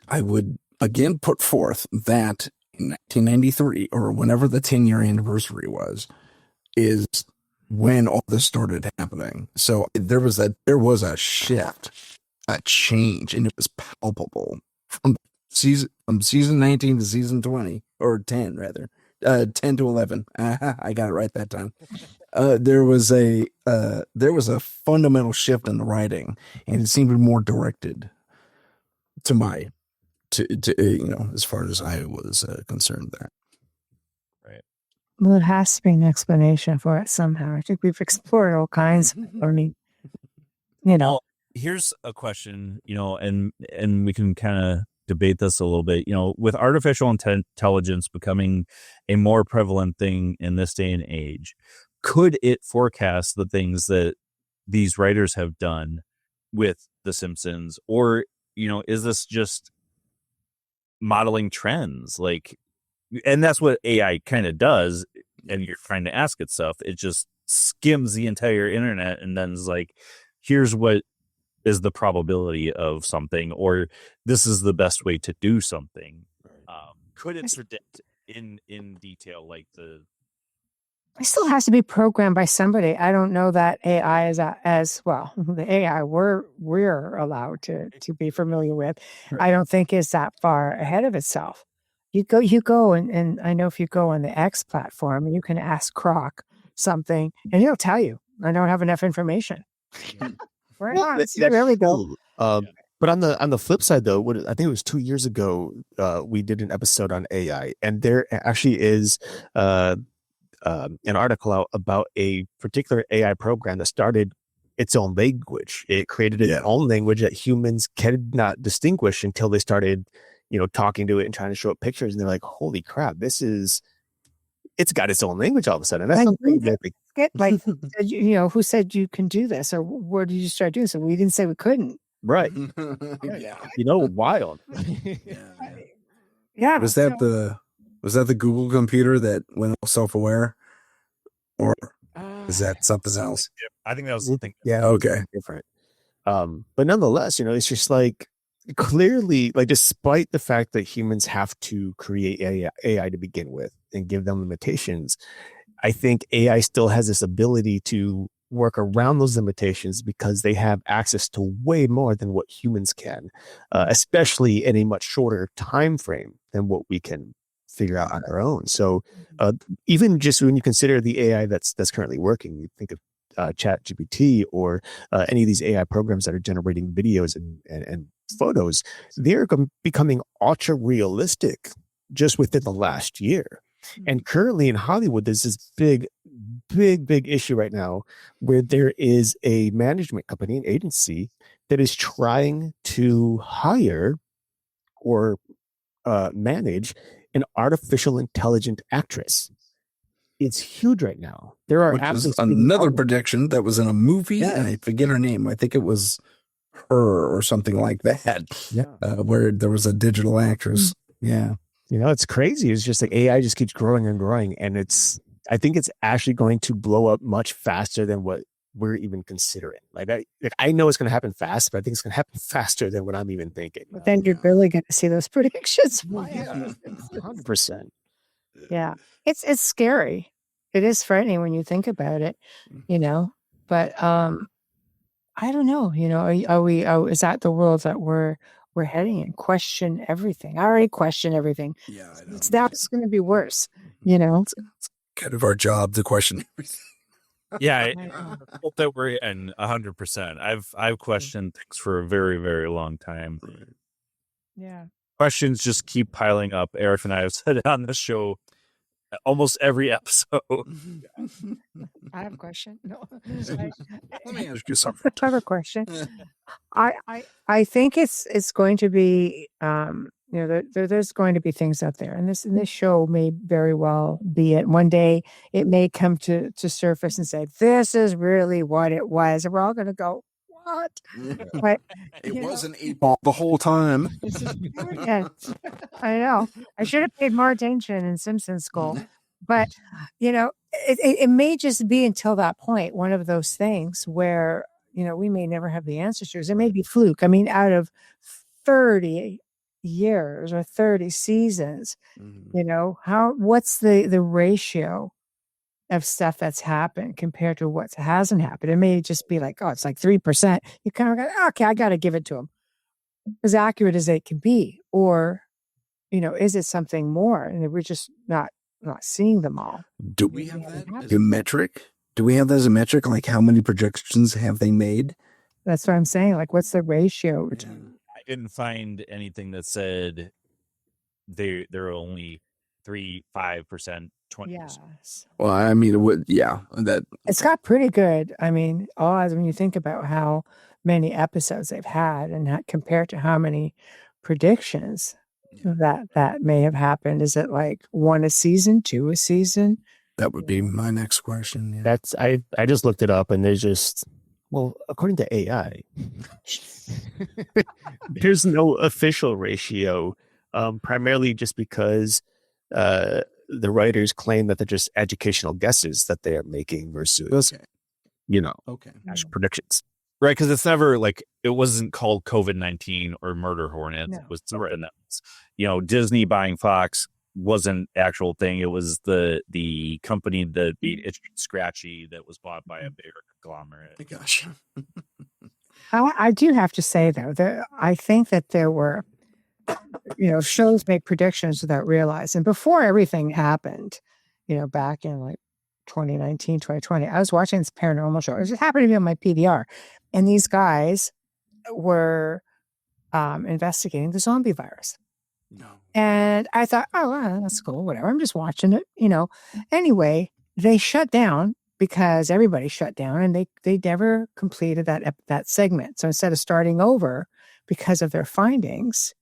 I would again put forth that in 1993 or whenever the 10-year anniversary was, is when all this started happening. So there was a shift, a change, and it was palpable from season 19 to season 20 or 10 rather, 10 to 11. I got it right that time. There was a fundamental shift in the writing, and it seemed more directed to as far as I was concerned there. Well, it has to be an explanation for it somehow. I think we've explored all kinds of learning. Well, here's a question, and we can kind of debate this a little bit. With artificial intelligence becoming a more prevalent thing in this day and age, could it forecast the things that these writers have done with The Simpsons, or is this just modeling trends? And that's what AI kind of does. And you're trying to ask it stuff. It just skims the entire internet and then is like, here's what is the probability of something, or this is the best way to do something. Could it predict in detail it still has to be programmed by somebody. I don't know that AI is as well. The AI we're allowed to be familiar with, right. I don't think is that far ahead of itself. You go and I know if you go on the X platform, you can ask Croc something and he'll tell you. I don't have enough information. We're not. There we go. But on the flip side, though, I think it was 2 years ago, we did an episode on AI, and there actually is an article out about a particular AI program that started its own language. It created its own language that humans cannot distinguish until they started, talking to it and trying to show it pictures. And they're like, holy crap, it's got its own language all of a sudden. That's who said you can do this, or where did you start doing this? We didn't say we couldn't. Right. Wild. Yeah. Was that the Google computer that went all self-aware, or is that something else? I think that was something. Yeah. Okay. Different. But nonetheless, it's just like, clearly, despite the fact that humans have to create AI to begin with and give them limitations, I think AI still has this ability to work around those limitations because they have access to way more than what humans can, especially in a much shorter time frame than what we can figure out on our own. So even just when you consider the AI that's currently working, you think of ChatGPT or any of these AI programs that are generating videos and photos, they're becoming ultra realistic just within the last year. And currently in Hollywood, there's this big issue right now where there is a management company, an agency that is trying to hire or manage an artificial intelligent actress. It's huge right now. There are another prediction that was in a movie, and I forget her name. I think it was Her or something like that. Yeah, where there was a digital actress. Yeah, it's crazy. It's just like AI just keeps growing and growing, and I think it's actually going to blow up much faster than what we're even considering. I know it's going to happen fast, but I think it's going to happen faster than what I'm even thinking. But then you're really going to see those predictions. 100%. Yeah, it's scary. It is frightening when you think about it, But I don't know. Is that the world that we're heading in? Question everything. I already question everything. Yeah, I know. It's going to be worse. It's kind of our job to question everything. Yeah, I hope that we're in 100%. I've questioned things for a very, very long time. Yeah. Questions just keep piling up. Erik and I have said it on this show almost every episode. I have a question. No. Let me ask you something. I have a question. I think it's going to be there's going to be things out there, and this show may very well be it. One day it may come to surface and say, this is really what it was, and we're all going to go, what? But it was an 8-ball the whole time. I know. I should have paid more attention in Simpsons school. But, it may just be until that point, one of those things where, we may never have the answers to. It may be fluke. I mean, out of 30 years or 30 seasons, what's the ratio of stuff that's happened compared to what hasn't happened? It may just be like, oh, it's like 3%. You kind of go, okay, I got to give it to them. As accurate as it can be. Or, is it something more? And we're just not seeing them all. Do we have that as a metric? Do we have that as a metric? Like, how many projections have they made? That's what I'm saying. Like, what's the ratio? I didn't find anything that said they're only 3-5%, 20%. Yes. Well, I mean, that it's got pretty good. I mean, odds when you think about how many episodes they've had and compared to how many predictions that may have happened. Is it like 1 a season, 2 a season? That would be my next question. Yeah. That's I just looked it up, and there's just, well, according to AI, there's no official ratio, primarily just because the writers claim that they're just educational guesses that they are making versus, actual predictions. Right, because it's never like, it wasn't called COVID-19 or Murder Hornets. No. It was written that, Disney buying Fox wasn't actual thing. It was the company that beat Itchy and Scratchy that was bought by a bigger conglomerate. Gosh. I do have to say, though, that I think that there were, shows make predictions without realizing. Before everything happened, back in like 2019, 2020, I was watching this paranormal show. It just happened to be on my PDR. And these guys were investigating the zombie virus. No. And I thought, oh, well, that's cool. Whatever. I'm just watching it, Anyway, they shut down because everybody shut down, and they never completed that segment. So instead of starting over because of their findings,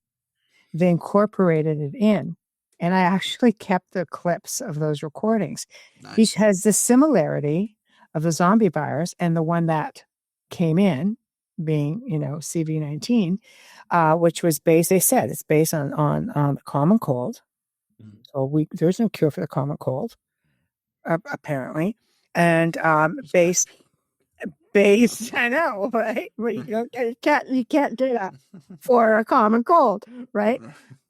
they incorporated it in. And I actually kept the clips of those recordings because the similarity of the zombie virus and the one that came in being, CV-19, which was based, they said it's based on the common cold. So there's no cure for the common cold, apparently. And based, I know, right? You can't do that for a common cold, right?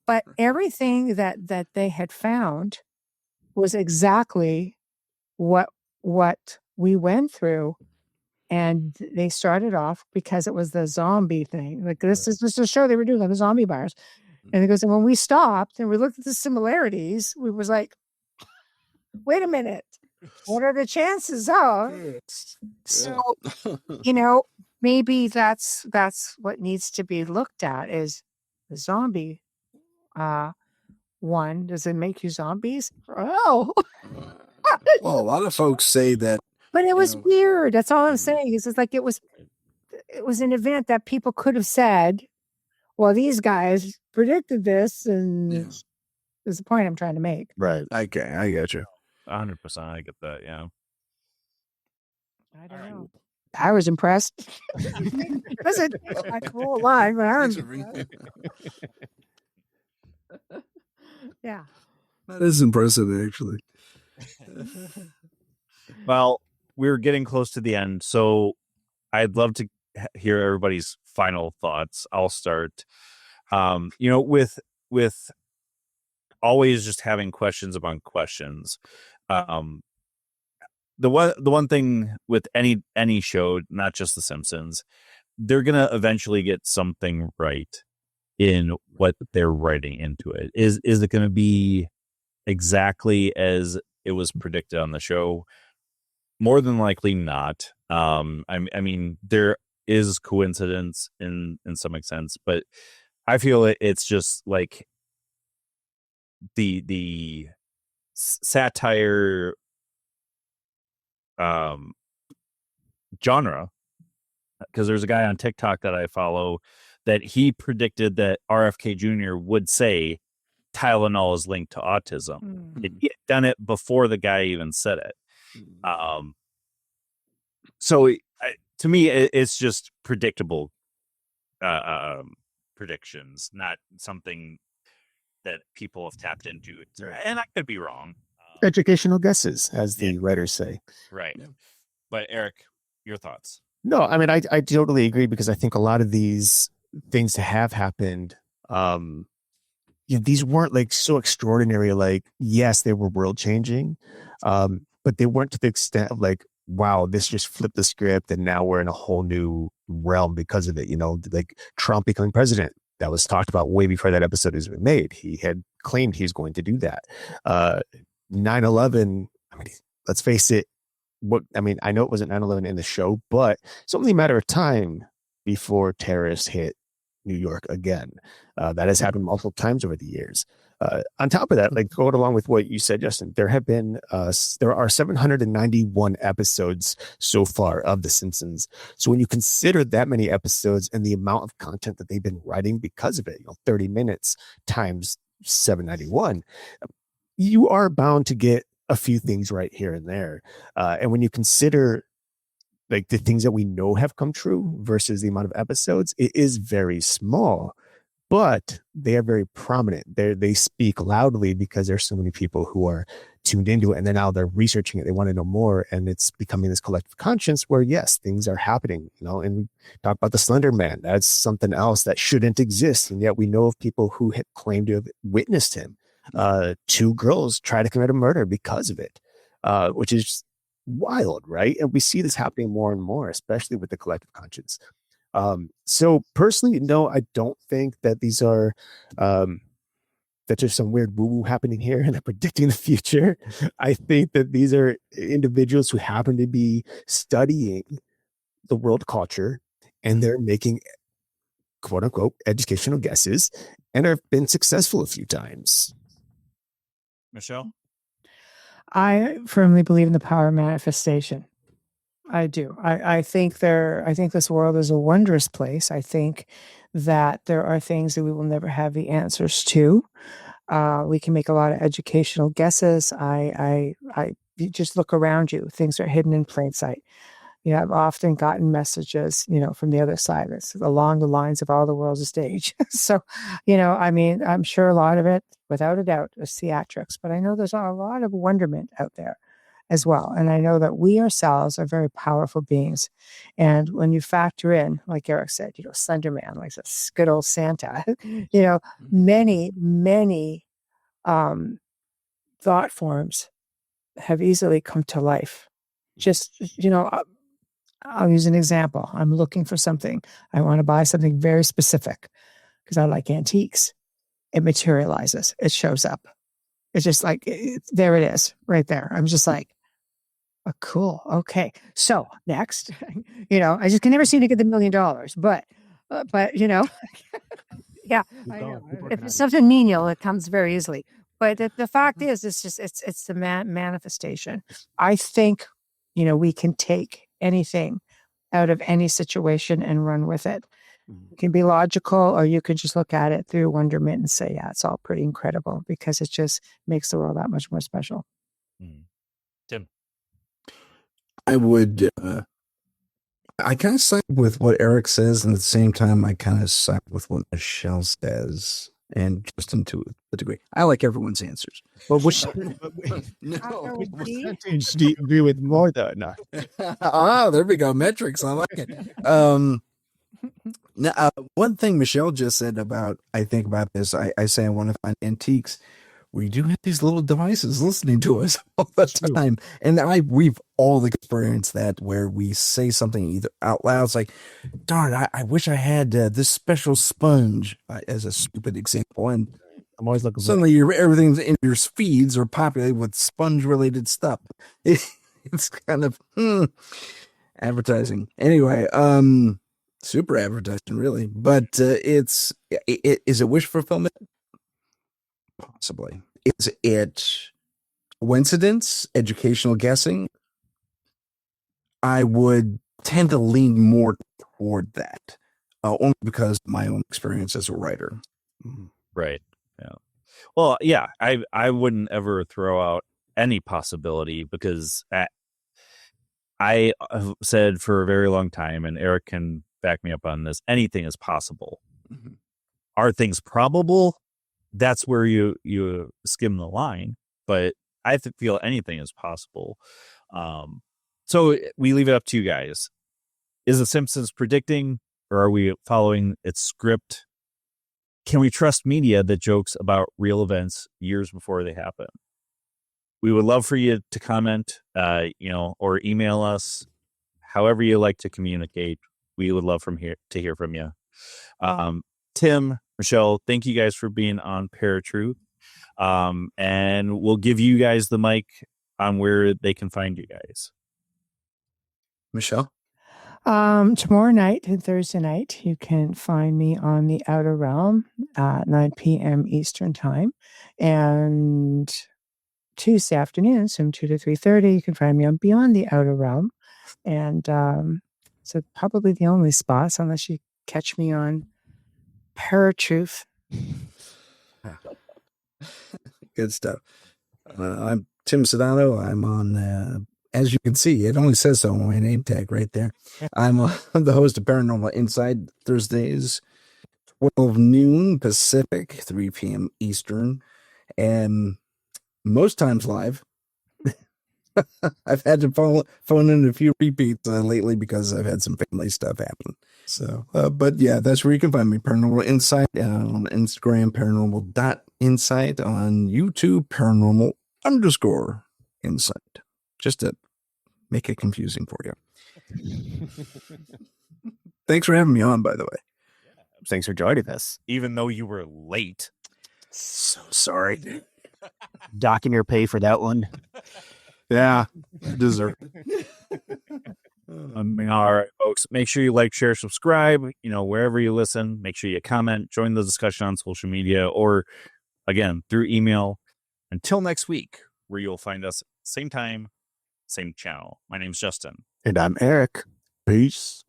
But everything that they had found was exactly what we went through. And they started off because it was the zombie thing. Like, this is just a show they were doing on the zombie virus. And it goes, and when we stopped and we looked at the similarities, we was like, wait a minute, what are the chances of? So, maybe that's what needs to be looked at is the zombie one. Does it make you zombies? Oh. Well, a lot of folks say that. But it was weird. That's all I'm saying. It's like it was an event that people could have said, well, these guys predicted this, and is the point I'm trying to make. Right. Okay, I get you. 100%. I get that. Yeah. I don't know. I was impressed. That's a cool line, but I was impressed. Yeah. That is impressive, actually. Well, we're getting close to the end, so I'd love to hear everybody's final thoughts. I'll start. With always just having questions upon questions. The one thing with any show, not just The Simpsons, they're gonna eventually get something right in what they're writing into it. Is it going to be exactly as it was predicted on the show? More than likely not. I mean, there is coincidence in some extent, but I feel it's just like the satire genre, because there's a guy on TikTok that I follow that he predicted that RFK Jr. would say Tylenol is linked to autism. He had done it before the guy even said it. So to me, it's just predictable predictions, not something that people have tapped into. And I could be wrong. Educational guesses, as the writers say. Right. Yeah. But Erik, your thoughts? No, I mean, I totally agree because I think a lot of these things have happened. These weren't like so extraordinary. Like, yes, they were world changing, but they weren't to the extent of like, wow, this just flipped the script and now we're in a whole new realm because of it. Like Trump becoming president. That was talked about way before that episode was made. He had claimed he's going to do that. 9/11, I mean, let's face it. I know it wasn't 9/11 in the show, but it's only a matter of time before terrorists hit New York again. That has happened multiple times over the years. On top of that, like going along with what you said, Justin, there are 791 episodes so far of The Simpsons. So when you consider that many episodes and the amount of content that they've been writing because of it, 30 minutes times 791, you are bound to get a few things right here and there. And when you consider like the things that we know have come true versus the amount of episodes, it is very small, but they are very prominent. They speak loudly because there's so many people who are tuned into it, and then now they're researching it. They want to know more, and it's becoming this collective conscience where yes, things are happening. And we talk about the Slender Man. That's something else that shouldn't exist, and yet we know of people who had claimed to have witnessed him. 2 girls try to commit a murder because of it, which is wild, right? And we see this happening more and more, especially with the collective conscience. So personally, no, I don't think that these are that there's some weird woo-woo happening here and they're predicting the future. I think that these are individuals who happen to be studying the world culture and they're making quote unquote educational guesses and have been successful a few times. Michelle? I firmly believe in the power of manifestation. I do. I think this world is a wondrous place. I think that there are things that we will never have the answers to. We can make a lot of educational guesses. You just look around you. Things are hidden in plain sight. I've often gotten messages, from the other side. It's along the lines of all the world's a stage. So, I'm sure a lot of it, without a doubt, is theatrics. But I know there's a lot of wonderment out there as well. And I know that we ourselves are very powerful beings. And when you factor in, like Erik said, Slender Man, like this good old Santa, many, many thought forms have easily come to life. Just, I'll use an example. I'm looking for something. I want to buy something very specific because I like antiques. It materializes. It shows up. It's just like, there it is right there. I'm just like, oh, cool. Okay. So next, I just can never seem to get the $1 million, but yeah, I know. If it's something menial, it comes very easily. But the fact is, it's the manifestation. I think, we can take anything out of any situation and run with it. It can be logical, or you could just look at it through wonderment and say, yeah, it's all pretty incredible because it just makes the world that much more special. Tim? I would, I kind of side with what Erik says, and at the same time, I kind of side with what Michelle says, and Justin to a degree. I like everyone's answers. Well, which percentage do you agree with more though? No. There we go. Metrics. I like it. Now, one thing Michelle just said I think about this, I say I want to find antiques. We do have these little devices listening to us all the time. And we've all experienced that where we say something either out loud. It's like, darn, I wish I had this special sponge as a stupid example. And I'm always looking. Suddenly everything's in your feeds are populated with sponge related stuff. It's kind of advertising. Anyway, super advertising really, but is it wish fulfillment? Possibly. Is it coincidence? Educational guessing? I would tend to lean more toward that, only because of my own experience as a writer. Right. Yeah. Well, yeah, I wouldn't ever throw out any possibility because I have said for a very long time, and Erik can back me up on this, anything is possible. Mm-hmm. Are things probable? That's where you skim the line, but I feel anything is possible. So we leave it up to you guys. Is The Simpsons predicting, or are we following its script? Can we trust media that jokes about real events years before they happen? We would love for you to comment, or email us, however you like to communicate. We would love to hear from you. Tim, Michelle, thank you guys for being on ParaTruth. And we'll give you guys the mic on where they can find you guys. Michelle? Tomorrow night and Thursday night, you can find me on the Outer Realm at 9 p.m. Eastern Time. And Tuesday afternoons from 2 to 3:30, you can find me on Beyond the Outer Realm. And so probably the only spots, unless you catch me on ParaTruth. Good stuff. I'm Tim Sudano. I'm on, as you can see, it only says so on my name tag right there. I'm the host of Paranormal Insight, Thursdays, 12 noon Pacific, 3 p.m. Eastern, and most times live. I've had to phone in a few repeats lately because I've had some family stuff happen. So, but yeah, that's where you can find me. Paranormal Insight on Instagram, paranormal.insight, on YouTube, paranormal_insight. Just to make it confusing for you. Thanks for having me on, by the way. Thanks for joining us. Even though you were late. So sorry. Docking your pay for that one. Yeah, deserve. All right, folks. Make sure you like, share, subscribe. Wherever you listen, make sure you comment, join the discussion on social media, or again through email. Until next week, where you'll find us same time, same channel. My name's Justin, And I'm Erik. Peace.